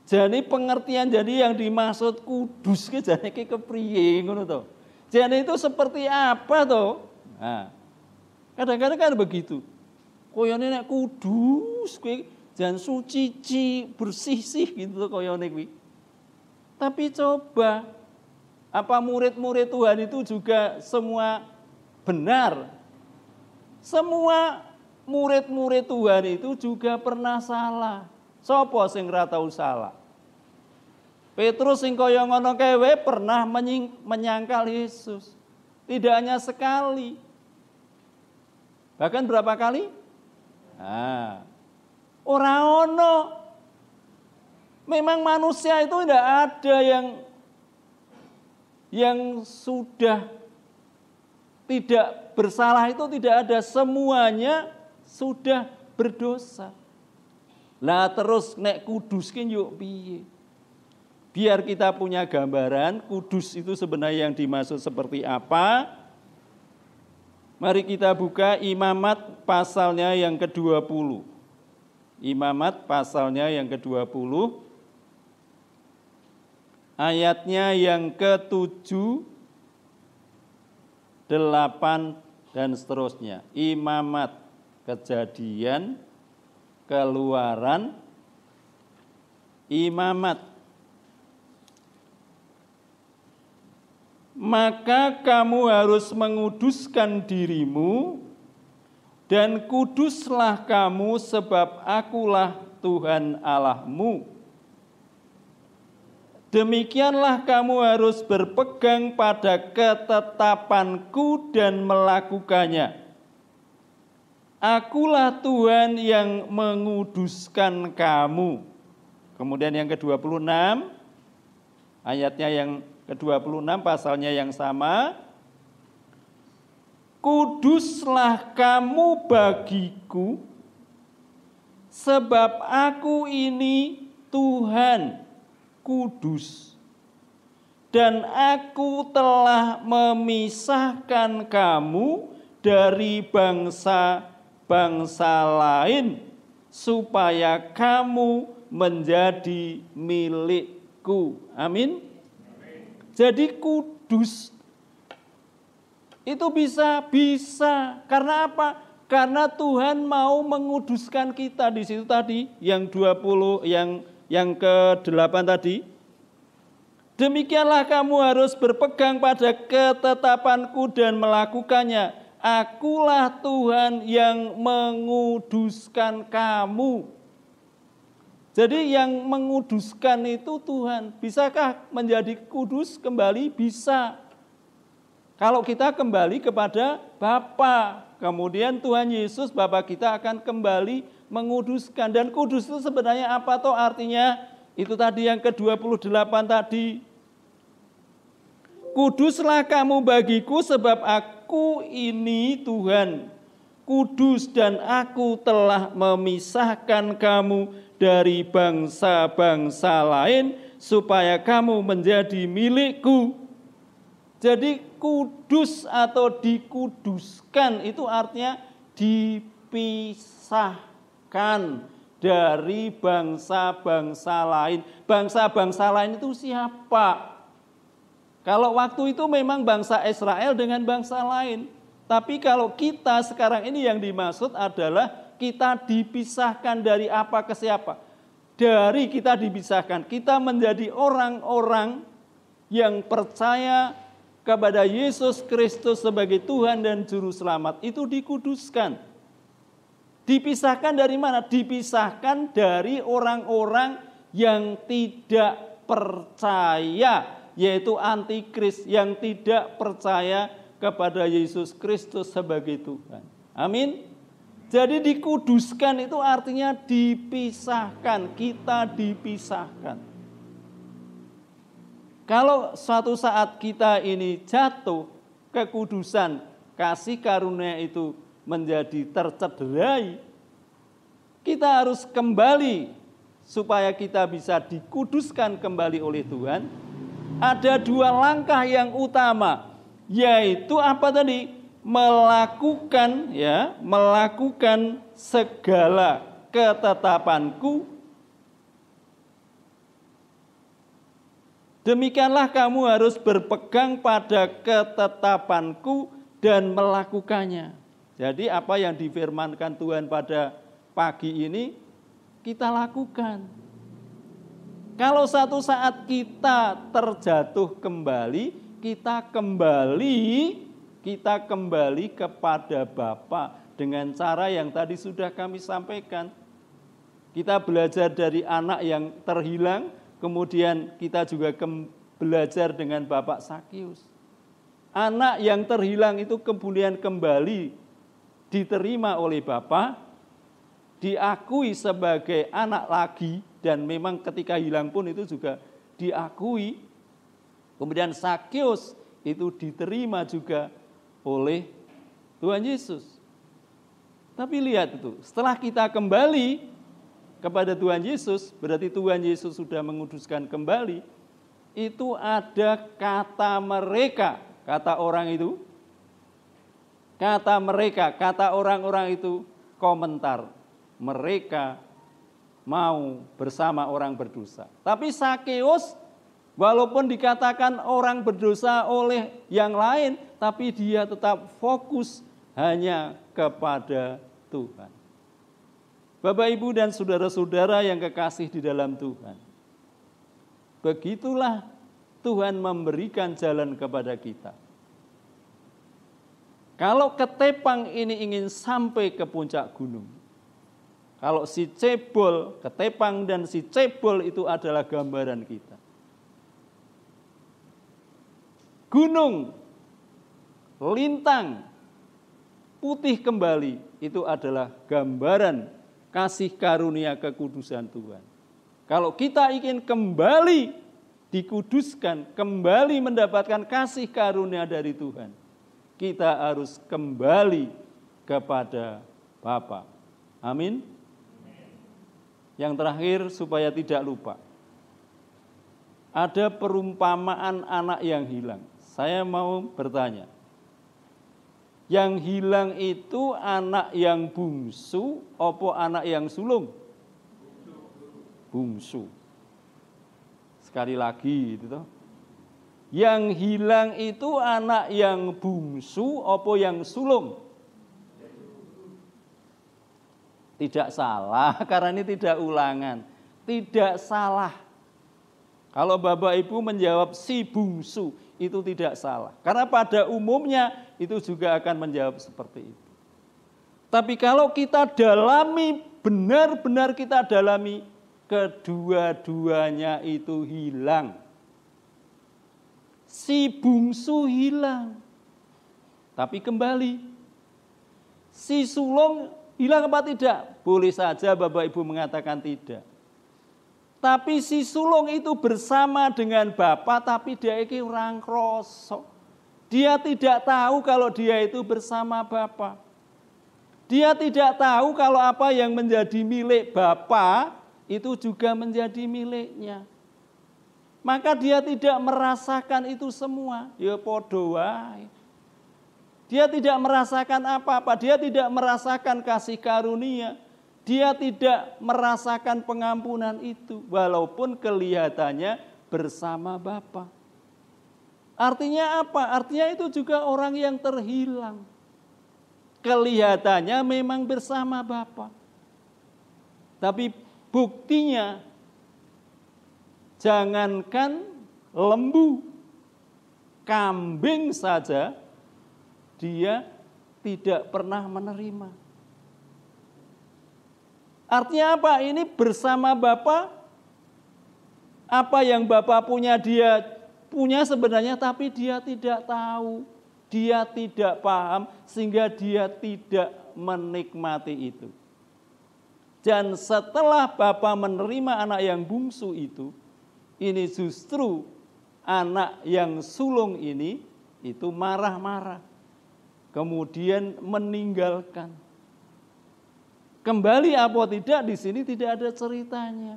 Jane pengertian jadi yang dimaksud kudus ki jane ki kepriye ngono to. Jane itu seperti apa to? Nah, kadang-kadang kan begitu. Koyone nek kudus kuwi jan suci, bersih sih gitu koyone kuwi. Tapi coba apa murid-murid Tuhan itu juga semua benar? Semua murid-murid Tuhan itu juga pernah salah. Sopo sing ora tau salah? Petrus sing kaya ngono kewe pernah menyangkal Yesus. Tidak hanya sekali. Bahkan berapa kali? Nah, ora ono. Memang manusia itu tidak ada yang sudah tidak bersalah, itu tidak ada, semuanya sudah berdosa. Lah terus nek kudus ki yuk piye? Biar kita punya gambaran kudus itu sebenarnya yang dimaksud seperti apa. Mari kita buka Imamat pasalnya yang ke-20. Imamat pasalnya yang ke-20. Ayatnya yang ke-7, 8 dan seterusnya. Imamat, Kejadian, Keluaran, Imamat. Maka kamu harus menguduskan dirimu dan kuduslah kamu sebab akulah Tuhan Allahmu. Demikianlah kamu harus berpegang pada ketetapanku dan melakukannya. Akulah Tuhan yang menguduskan kamu. Kemudian yang ke-26, ayatnya yang ke-26 pasalnya yang sama. Kuduslah kamu bagiku, sebab aku ini Tuhan kudus. Dan aku telah memisahkan kamu dari bangsa-bangsa lain, supaya kamu menjadi milikku. Amin. Jadi kudus itu bisa. Karena apa? Karena Tuhan mau menguduskan kita di situ tadi yang 20 yang ke-8 tadi. Demikianlah kamu harus berpegang pada ketetapanku dan melakukannya. Akulah Tuhan yang menguduskan kamu. Jadi yang menguduskan itu Tuhan. Bisakah menjadi kudus kembali? Bisa. Kalau kita kembali kepada Bapa, kemudian Tuhan Yesus Bapa kita akan kembali menguduskan. Dan kudus itu sebenarnya apa toh artinya? Itu tadi yang ke-28 tadi. Kuduslah kamu bagiku sebab aku ini Tuhan kudus dan aku telah memisahkan kamu dari bangsa-bangsa lain supaya kamu menjadi milikku. Jadi kudus atau dikuduskan itu artinya dipisahkan dari bangsa-bangsa lain. Bangsa-bangsa lain itu siapa? Kalau waktu itu memang bangsa Israel dengan bangsa lain. Tapi kalau kita sekarang ini yang dimaksud adalah kita dipisahkan dari apa ke siapa? Dari kita dipisahkan. Kita menjadi orang-orang yang percaya kepada Yesus Kristus sebagai Tuhan dan Juru Selamat. Itu dikuduskan. Dipisahkan dari mana? Dipisahkan dari orang-orang yang tidak percaya, yaitu antikris, yang tidak percaya kepada Yesus Kristus sebagai Tuhan. Amin. Jadi dikuduskan itu artinya dipisahkan, kita dipisahkan. Kalau suatu saat kita ini jatuh, kekudusan, kasih karunia itu menjadi tercederai, kita harus kembali supaya kita bisa dikuduskan kembali oleh Tuhan. Ada dua langkah yang utama, yaitu apa tadi? Melakukan segala ketetapanku. Demikianlah kamu harus berpegang pada ketetapanku dan melakukannya. Jadi apa yang difirmankan Tuhan pada pagi ini kita lakukan. Kalau satu saat kita terjatuh kembali, kita kembali kepada Bapa dengan cara yang tadi sudah kami sampaikan. Kita belajar dari anak yang terhilang, kemudian kita juga belajar dengan Bapak Sakius. Anak yang terhilang itu kemudian kembali diterima oleh Bapa, diakui sebagai anak lagi, dan memang ketika hilang pun itu juga diakui. Kemudian Sakeus itu diterima juga oleh Tuhan Yesus. Tapi lihat itu, setelah kita kembali kepada Tuhan Yesus, berarti Tuhan Yesus sudah menguduskan kembali, itu ada kata mereka, kata orang itu, kata mereka, kata orang-orang itu komentar, mereka mau bersama orang berdosa. Tapi Sakeus walaupun dikatakan orang berdosa oleh yang lain, tapi dia tetap fokus hanya kepada Tuhan. Bapak, Ibu, dan saudara-saudara yang kekasih di dalam Tuhan, begitulah Tuhan memberikan jalan kepada kita. Kalau ketepang ini ingin sampai ke puncak gunung, kalau si cebol, ketepang dan si cebol itu adalah gambaran kita. Gunung, lintang, putih kembali, itu adalah gambaran kasih karunia kekudusan Tuhan. Kalau kita ingin kembali dikuduskan, kembali mendapatkan kasih karunia dari Tuhan, kita harus kembali kepada Bapa. Amin. Yang terakhir, supaya tidak lupa, ada perumpamaan anak yang hilang. Saya mau bertanya, yang hilang itu anak yang bungsu opo anak yang sulung? Bungsu. Sekali lagi itu toh. Yang hilang itu anak yang bungsu opo yang sulung? Tidak salah, karena ini tidak ulangan. Tidak salah. Kalau Bapak Ibu menjawab si bungsu, itu tidak salah. Karena pada umumnya itu juga akan menjawab seperti itu. Tapi kalau kita dalami, benar-benar kita dalami, kedua-duanya itu hilang. Si bungsu hilang, tapi kembali. Si sulung hilang apa tidak? Boleh saja Bapak Ibu mengatakan tidak. Tapi si sulung itu bersama dengan Bapa, tapi dia iki orang krosok. Dia tidak tahu kalau dia itu bersama Bapa. Dia tidak tahu kalau apa yang menjadi milik Bapa itu juga menjadi miliknya. Maka dia tidak merasakan itu semua. Ya podo wae. Dia tidak merasakan apa-apa, dia tidak merasakan kasih karunia, dia tidak merasakan pengampunan itu, walaupun kelihatannya bersama Bapa. Artinya apa? Artinya itu juga orang yang terhilang. Kelihatannya memang bersama Bapa. Tapi buktinya, jangankan lembu, kambing saja, dia tidak pernah menerima. Artinya apa? Ini bersama Bapa, apa yang Bapa punya dia punya sebenarnya, tapi dia tidak tahu, dia tidak paham, sehingga dia tidak menikmati itu. Dan setelah Bapa menerima anak yang bungsu itu, ini justru anak yang sulung ini itu marah-marah. Kemudian meninggalkan. Kembali apa tidak, di sini tidak ada ceritanya.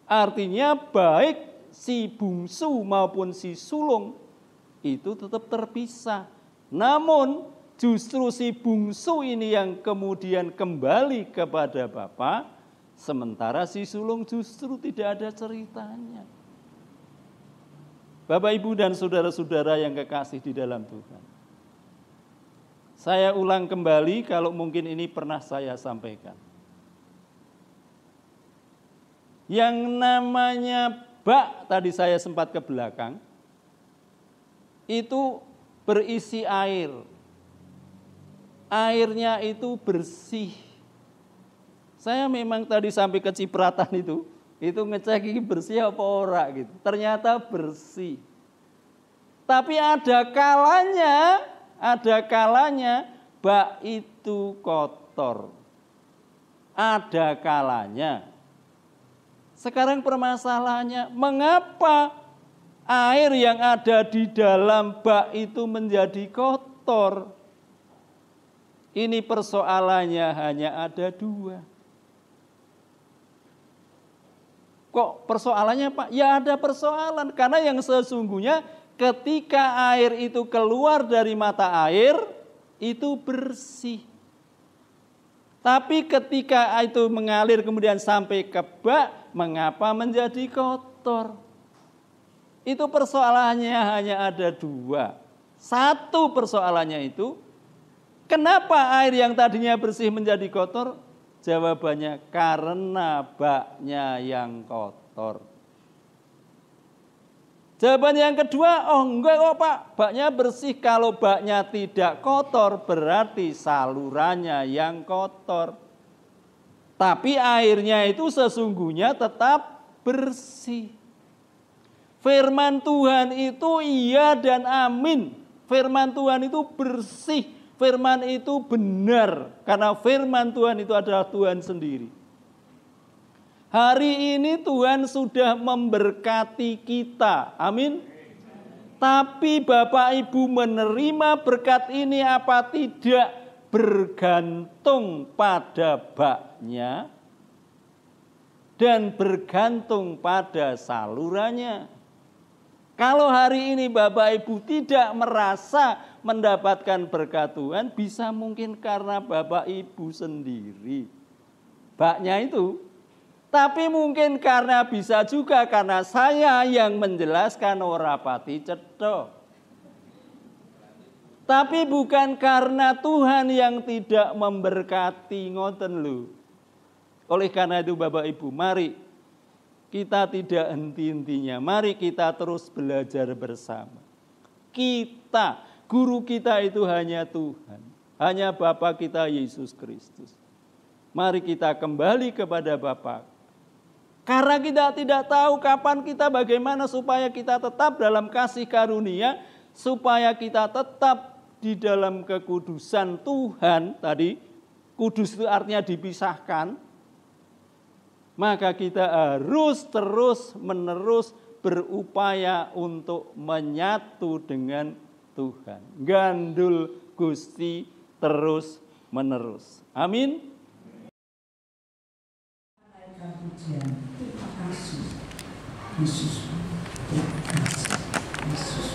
Artinya baik si bungsu maupun si sulung itu tetap terpisah. Namun justru si bungsu ini yang kemudian kembali kepada Bapa, sementara si sulung justru tidak ada ceritanya. Bapak, Ibu, dan saudara-saudara yang kekasih di dalam Tuhan. Saya ulang kembali kalau mungkin ini pernah saya sampaikan. Yang namanya bak, tadi saya sempat ke belakang, itu berisi air. Airnya itu bersih. Saya memang tadi sampai ke cipratan itu ngecek ini bersih apa ora gitu. Ternyata bersih. Tapi ada kalanya bak itu itu kotor. Ada kalanya. Sekarang permasalahannya, mengapa air yang ada di dalam bak itu menjadi kotor? Ini persoalannya hanya ada dua. Kok persoalannya Pak? Ya ada persoalan, karena yang sesungguhnya ketika air itu keluar dari mata air, itu bersih. Tapi ketika itu mengalir kemudian sampai ke bak, mengapa menjadi kotor? Itu persoalannya hanya ada dua. Satu persoalannya itu, kenapa air yang tadinya bersih menjadi kotor? Jawabannya karena baknya yang kotor. Jawaban yang kedua, oh enggak kok Pak, baknya bersih. Kalau baknya tidak kotor berarti salurannya yang kotor. Tapi airnya itu sesungguhnya tetap bersih. Firman Tuhan itu iya dan amin. Firman Tuhan itu bersih. Firman itu benar, karena firman Tuhan itu adalah Tuhan sendiri. Hari ini Tuhan sudah memberkati kita, amin. Tapi Bapak Ibu menerima berkat ini apa tidak bergantung pada baknya dan bergantung pada salurannya. Kalau hari ini Bapak Ibu tidak merasa mendapatkan berkat Tuhan, bisa mungkin karena Bapak Ibu sendiri. Baknya itu. Tapi mungkin karena bisa juga karena saya yang menjelaskan ora pati cetha. Tapi bukan karena Tuhan yang tidak memberkati, ngoten lho. Oleh karena itu Bapak Ibu, mari kita tidak henti-hentinya. Mari kita terus belajar bersama. Kita, guru kita itu hanya Tuhan. Hanya Bapa kita Yesus Kristus. Mari kita kembali kepada Bapa. Karena kita tidak tahu kapan kita bagaimana supaya kita tetap dalam kasih karunia. Supaya kita tetap di dalam kekudusan Tuhan. Tadi, kudus itu artinya dipisahkan. Maka kita harus terus-menerus berupaya untuk menyatu dengan Tuhan. Gandul Gusti terus-menerus. Amin. Terima kasih, Yesus. Terima kasih, Yesus.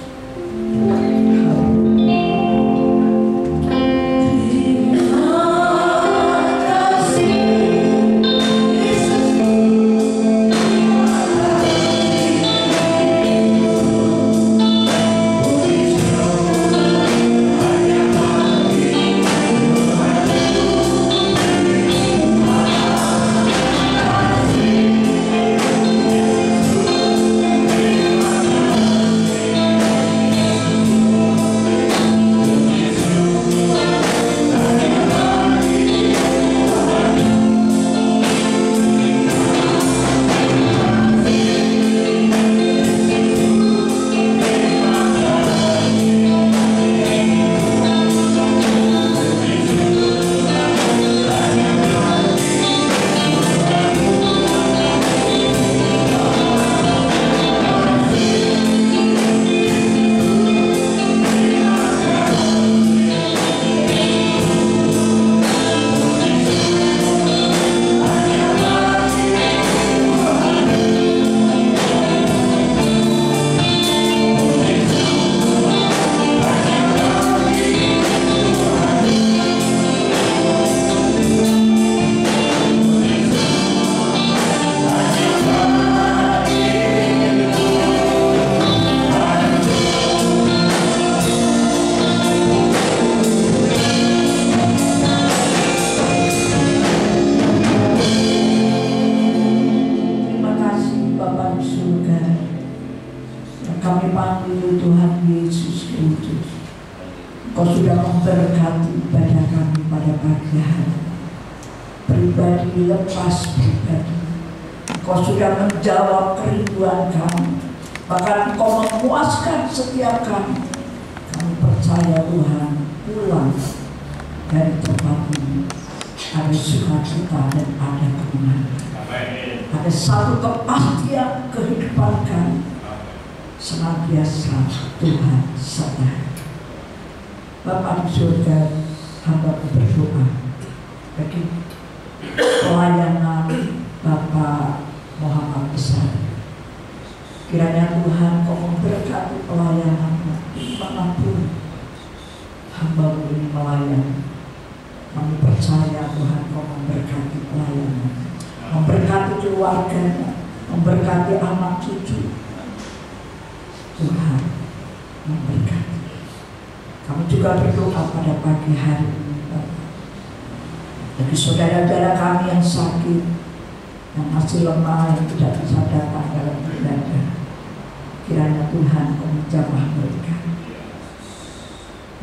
dari tempat ini ada sukacita dan ada kemenangan. Ada satu kepastian kehidupan kami. Senantiasa Tuhan sertai. Bapa di surga, hamba berdoa bagi pelayanan Bapak Muhammad Besar. Kiranya Tuhan Kau memberkati pelayanan dimanapun hamba ini melayani. Kami percaya Tuhan Kau memberkati pelayanan, memberkati keluarganya, memberkati anak cucu. Tuhan memberkati. Kami juga berdoa pada pagi hari ini, Bapak, bagi saudara-saudara kami yang sakit, yang masih lemah, yang tidak bisa datang dalam ibadah. Kiranya Tuhan Kau menjamah mereka,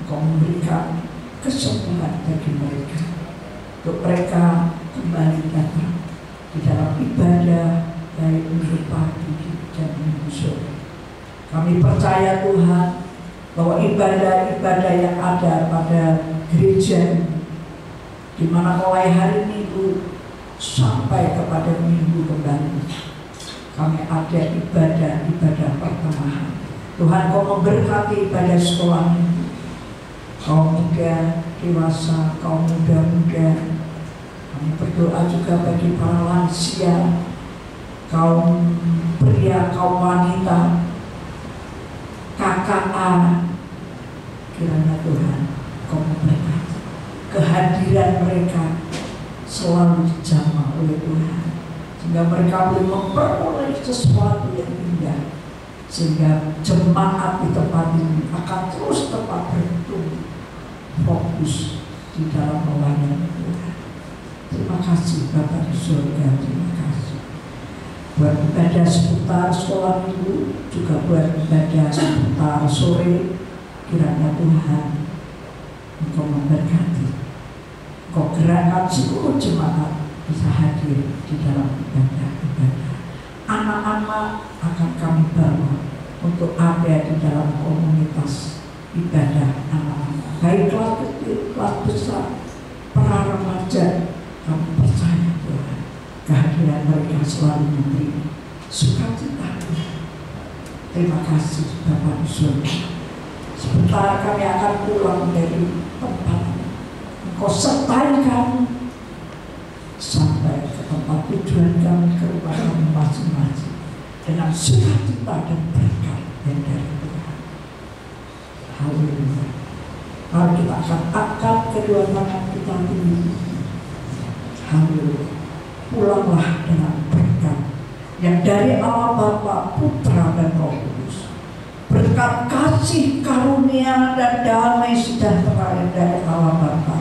Kau memberikan kesembuhan bagi mereka, untuk mereka kembali datang di dalam ibadah baik minggu pagi dan minggu sore. Kami percaya Tuhan bahwa ibadah-ibadah yang ada pada gereja ini, di mana mulai hari Minggu sampai kepada Minggu kembali, kami ada ibadah pertengahan. Tuhan Kau memberkati ibadah sekolah minggu, kaum muda, dewasa, kaum muda-muda. Kami berdoa juga bagi para lansia, kaum pria, kaum wanita, KKA. Kiranya Tuhan Kau memberkati kehadiran mereka selalu dijamah oleh Tuhan, sehingga mereka boleh memperoleh sesuatu yang indah, sehingga jemaat di tempat ini akan terus tetap bertumbuh fokus di dalam melayani Tuhan. Terima kasih Bapa di surga, terima kasih buat ibadah seputar sekolah minggu, juga buat ibadah seputar sore. Kiranya Tuhan Engkau memberkati, Engkau gerakkan seluruh jemaat bisa hadir di dalam ibadah-ibadah. Anak-anak akan kami bawa untuk ada di dalam komunitas ibadah anak-anak, baik kelas kecil, kelas besar, para remaja. Kami percaya Tuhan, kehadiran mereka selalu memberi sukacita. Terima kasih Bapa di surga. Sebentar kami akan pulang dari tempat, Engkau sertai kami sampai ke tempat tujuan kami, ke rumah kami masing-masing, dengan sukacita dan berkat yang dari Tuhan. Haleluya. Mari kita akan angkat kedua tangan kita tinggi. Haleluya. Pulanglah dengan berkat yang dari Allah Bapa, Putra dan Roh Kudus. Berkat kasih karunia dan damai sejahtera yang dari Allah Bapa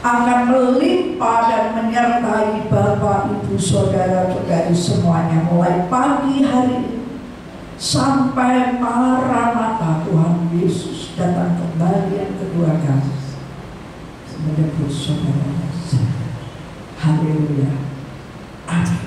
akan melimpah dan menyertai Bapak, Ibu, Saudara-saudari semuanya, mulai pagi hari ini sampai Maranatha Tuhan Yesus datang kembali yang kedua kali menebus saudara. Haleluya. Amin.